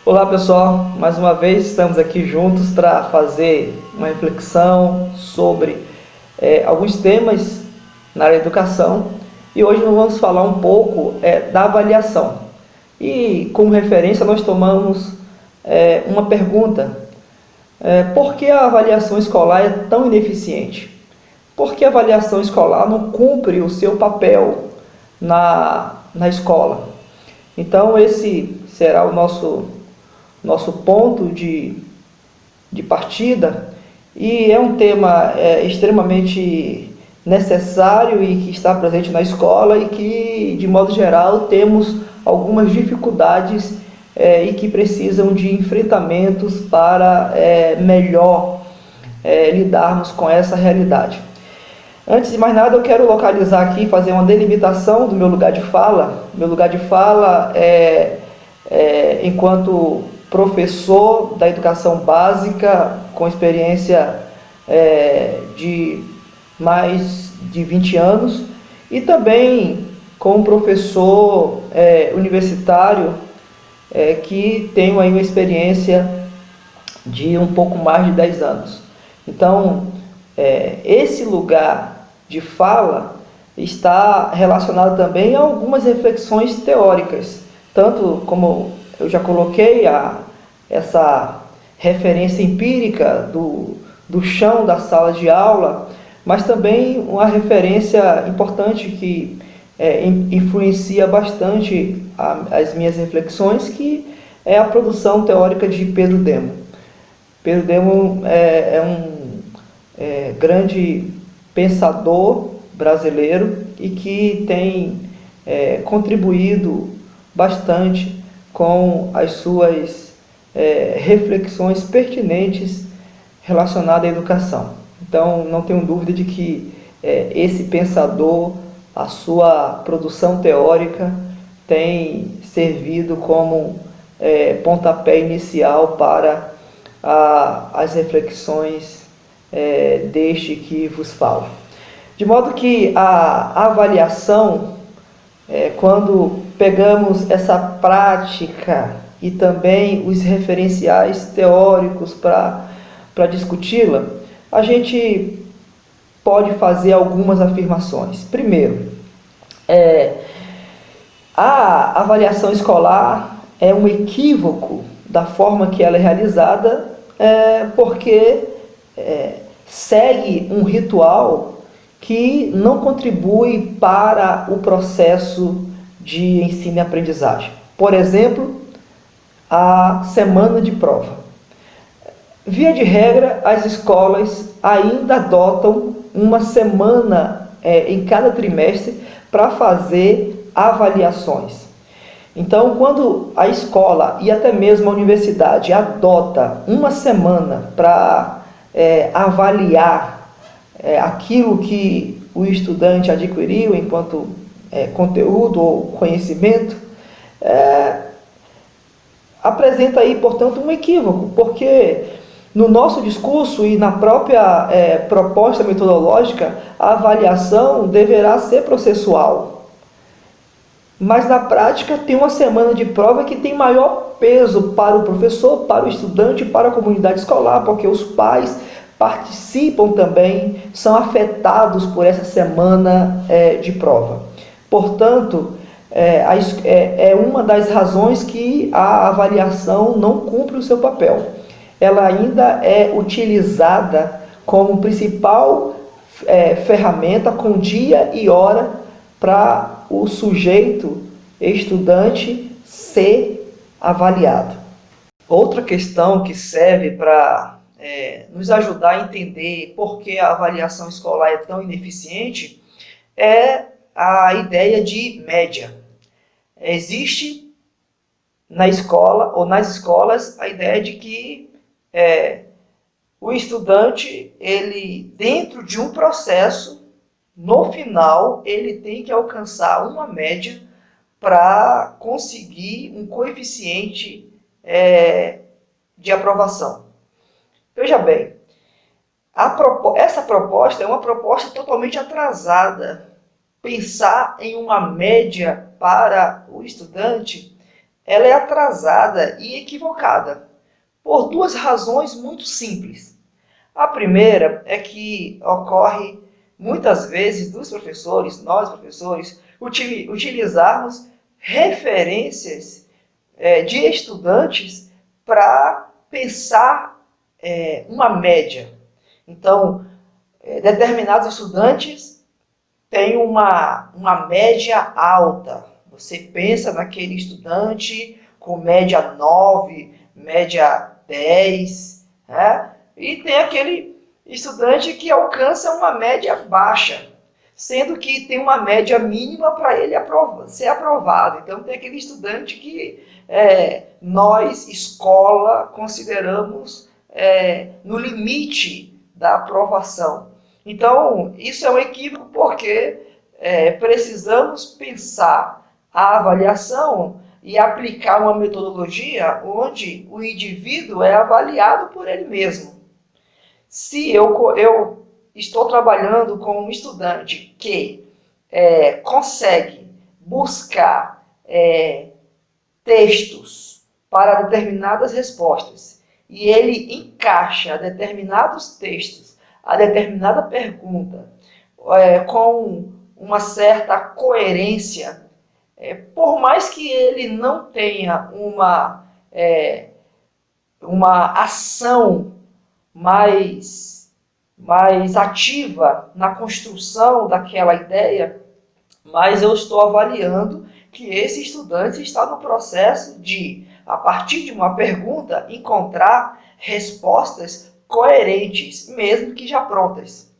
Olá pessoal, mais uma vez estamos aqui juntos para fazer uma reflexão sobre alguns temas na área da educação e hoje nós vamos falar um pouco da avaliação. E como referência nós tomamos uma pergunta: por que a avaliação escolar é tão ineficiente? Por que a avaliação escolar não cumpre o seu papel na escola? Então esse será o nosso ponto de partida, e é um tema extremamente necessário e que está presente na escola e que, de modo geral, temos algumas dificuldades e que precisam de enfrentamentos para melhor lidarmos com essa realidade. Antes de mais nada, eu quero localizar aqui, fazer uma delimitação do meu lugar de fala. Meu lugar de fala enquanto professor da educação básica, com experiência de mais de 20 anos, e também como professor universitário, que tenho aí uma experiência de um pouco mais de 10 anos. Então, esse lugar de fala está relacionado também a algumas reflexões teóricas, tanto como eu já coloquei essa referência empírica do chão da sala de aula, mas também uma referência importante que influencia bastante as minhas reflexões, que é a produção teórica de Pedro Demo. Pedro Demo é um grande pensador brasileiro e que tem contribuído bastante com as suas reflexões pertinentes relacionadas à educação. Então, não tenho dúvida de que esse pensador, a sua produção teórica, tem servido como pontapé inicial para as reflexões deste que vos falo. De modo que a avaliação, quando pegamos essa prática e também os referenciais teóricos para discuti-la, a gente pode fazer algumas afirmações. Primeiro, a avaliação escolar é um equívoco da forma que ela é realizada, porque segue um ritual que não contribui para o processo de ensino e aprendizagem. Por exemplo, a semana de prova. Via de regra, as escolas ainda adotam uma semana em cada trimestre para fazer avaliações. Então, quando a escola e até mesmo a universidade adota uma semana para avaliar aquilo que o estudante adquiriu enquanto conteúdo ou conhecimento, apresenta aí, portanto, um equívoco, porque no nosso discurso e na própria proposta metodológica, a avaliação deverá ser processual. Mas na prática tem uma semana de prova que tem maior peso para o professor, para o estudante, para a comunidade escolar, porque os pais participam também, são afetados por essa semana de prova. Portanto, é uma das razões que a avaliação não cumpre o seu papel. Ela ainda é utilizada como principal ferramenta com dia e hora para o sujeito estudante ser avaliado. Outra questão que serve para nos ajudar a entender por que a avaliação escolar é tão ineficiente é a ideia de média. Existe na escola ou nas escolas a ideia de que o estudante, ele, dentro de um processo, no final, ele tem que alcançar uma média para conseguir um coeficiente de aprovação. Veja bem, essa proposta é uma proposta totalmente atrasada. Pensar em uma média para o estudante ela é atrasada e equivocada por duas razões muito simples. A primeira é que ocorre muitas vezes dos professores, nós professores, utilizarmos referências de estudantes para pensar uma média. Então, determinados estudantes têm uma média alta. Você pensa naquele estudante com média 9, média 10, né? E tem aquele estudante que alcança uma média baixa, sendo que tem uma média mínima para ele ser aprovado. Então tem aquele estudante que nós, escola, consideramos no limite da aprovação. Então isso é um equívoco porque precisamos pensar a avaliação e aplicar uma metodologia onde o indivíduo é avaliado por ele mesmo. Se eu estou trabalhando com um estudante que consegue buscar textos para determinadas respostas e ele encaixa determinados textos a determinada pergunta com uma certa coerência, por mais que ele não tenha uma ação mais ativa na construção daquela ideia, mas eu estou avaliando que esse estudante está no processo de, a partir de uma pergunta, encontrar respostas coerentes, mesmo que já prontas.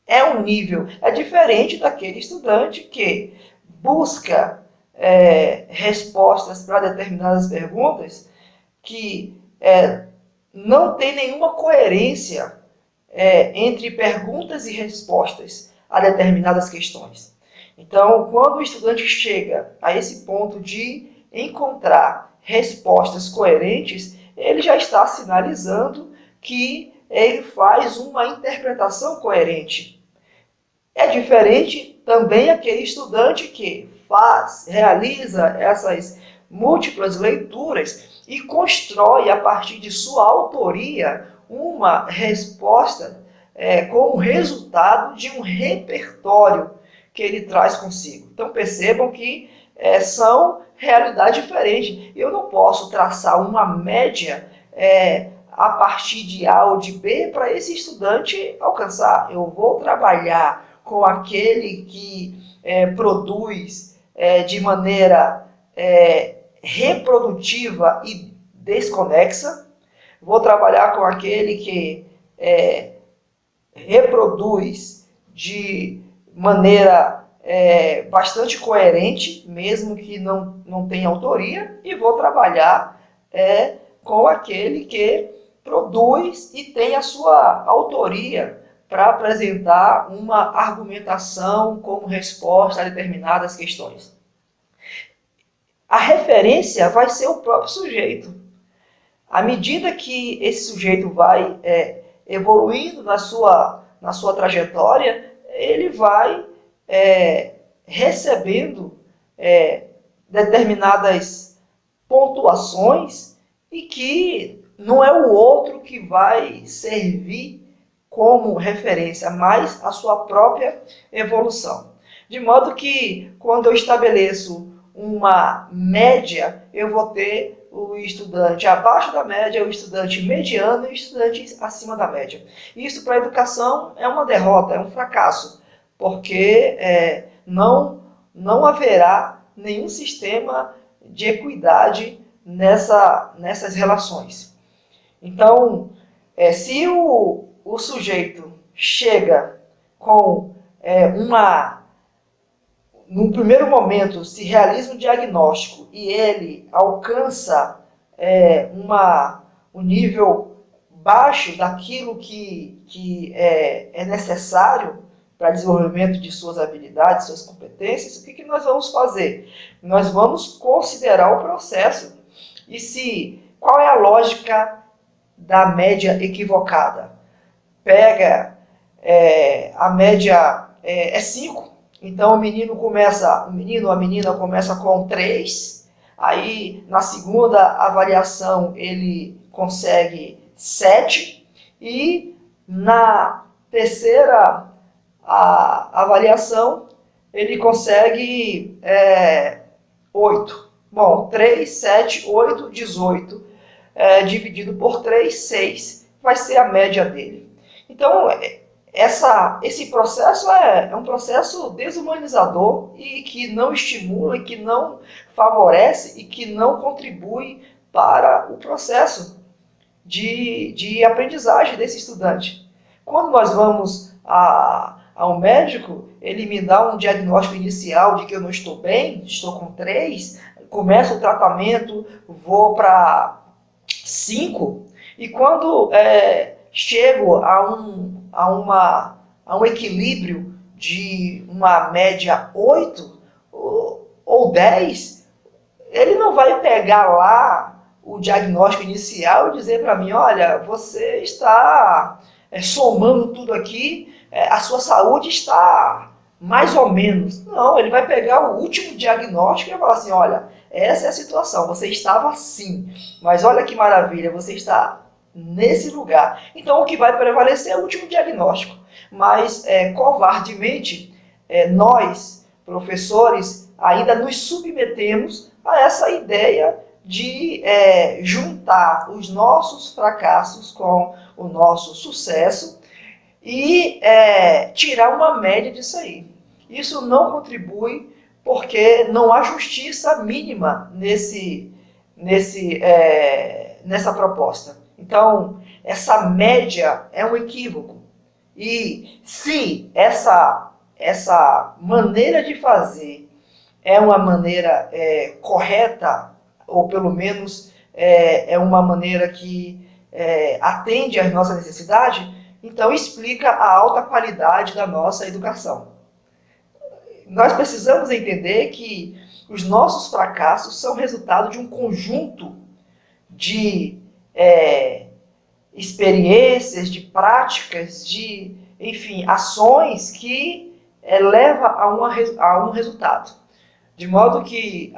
É um nível, é diferente daquele estudante que busca respostas para determinadas perguntas que não tem nenhuma coerência entre perguntas e respostas a determinadas questões. Então, quando o estudante chega a esse ponto de encontrar respostas coerentes, ele já está sinalizando que ele faz uma interpretação coerente. É diferente também aquele estudante que realiza essas múltiplas leituras e constrói, a partir de sua autoria, uma resposta como resultado de um repertório que ele traz consigo. Então percebam que são realidades diferentes. Eu não posso traçar uma média a partir de A ou de B para esse estudante alcançar. Eu vou trabalhar com aquele que produz de maneira reprodutiva e desconexa. Vou trabalhar com aquele que reproduz de maneira bastante coerente, mesmo que não tenha autoria, e vou trabalhar com aquele que produz e tem a sua autoria para apresentar uma argumentação como resposta a determinadas questões. A referência vai ser o próprio sujeito. À medida que esse sujeito vai evoluindo na sua trajetória, ele vai recebendo determinadas pontuações e que não é o outro que vai servir como referência, mas a sua própria evolução. De modo que, quando eu estabeleço uma média, eu vou ter o estudante abaixo da média, o estudante mediano e o estudante acima da média. Isso para a educação é uma derrota, é um fracasso, porque não haverá nenhum sistema de equidade nessas relações. Então, se o sujeito chega com num primeiro momento, se realiza um diagnóstico e ele alcança um nível baixo daquilo que é necessário para desenvolvimento de suas habilidades, suas competências, o que nós vamos fazer? Nós vamos considerar o processo. E qual é a lógica da média equivocada? Pega a média 5, então o menino ou a menina começa com 3, Aí, na segunda avaliação, ele consegue 7. E na terceira avaliação, ele consegue 8. Bom, 3, 7, 8, 18. Dividido por 3, 6. Vai ser a média dele. Então, esse processo é um processo desumanizador e que não estimula, e que não favorece e que não contribui para o processo de aprendizagem desse estudante. Quando nós vamos ao médico, ele me dá um diagnóstico inicial de que eu não estou bem, estou com 3, começo o tratamento, vou para 5, e quando chego a um equilíbrio de uma média 8 ou 10, ele não vai pegar lá o diagnóstico inicial e dizer para mim, olha, você está somando tudo aqui, a sua saúde está mais ou menos. Não, ele vai pegar o último diagnóstico e vai falar assim, olha, essa é a situação, você estava assim, mas olha que maravilha, você está nesse lugar. Então o que vai prevalecer é o último diagnóstico. Mas covardemente, nós, professores, ainda nos submetemos a essa ideia de juntar os nossos fracassos com o nosso sucesso e tirar uma média disso aí. Isso não contribui porque não há justiça mínima nessa proposta. Então, essa média é um equívoco. E se essa maneira de fazer é uma maneira correta, ou pelo menos é uma maneira que atende às nossas necessidades, então explica a alta qualidade da nossa educação. Nós precisamos entender que os nossos fracassos são resultado de um conjunto de experiências, de práticas, de, enfim, ações que levam a um resultado. De modo que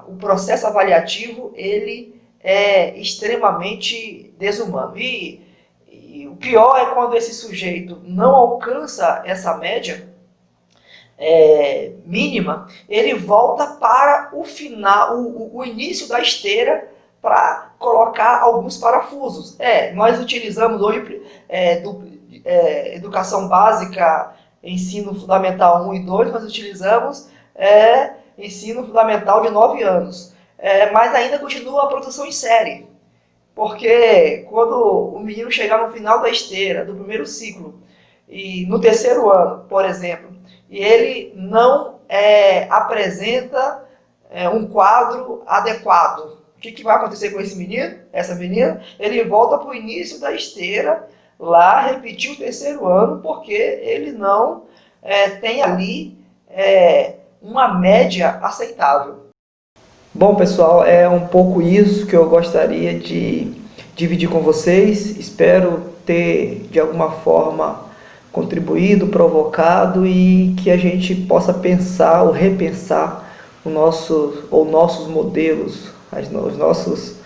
o processo avaliativo ele é extremamente desumano. E o pior é quando esse sujeito não alcança essa média mínima, ele volta para o final, o início da esteira, para colocar alguns parafusos. Nós utilizamos hoje educação básica, ensino fundamental 1 e 2, nós utilizamos ensino fundamental de 9 anos. Mas ainda continua a produção em série. Porque quando o menino chegar no final da esteira, do primeiro ciclo, e no terceiro ano, por exemplo, e ele não apresenta um quadro adequado, o que vai acontecer com esse menino, essa menina? Ele volta para o início da esteira, lá repetir o terceiro ano, porque ele não tem ali uma média aceitável. Bom, pessoal, é um pouco isso que eu gostaria de dividir com vocês. Espero ter, de alguma forma, contribuído, provocado e que a gente possa pensar ou repensar os nossos modelos, os nossos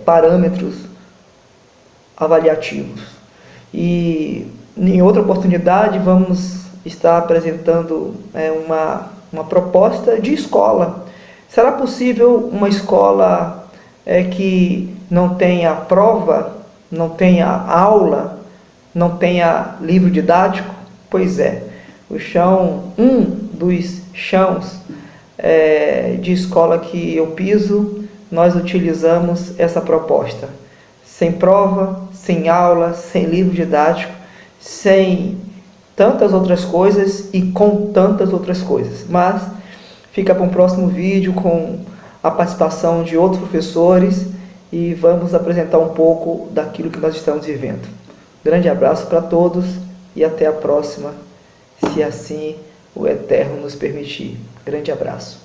parâmetros avaliativos. E em outra oportunidade vamos estar apresentando uma proposta de escola. Será possível uma escola que não tenha prova, não tenha aula, não tenha livro didático? Pois é, um dos chãos de escola que eu piso, nós utilizamos essa proposta. Sem prova, sem aula, sem livro didático, sem tantas outras coisas e com tantas outras coisas. Mas fica para um próximo vídeo com a participação de outros professores e vamos apresentar um pouco daquilo que nós estamos vivendo. Grande abraço para todos e até a próxima, se assim o Eterno nos permitir. Grande abraço.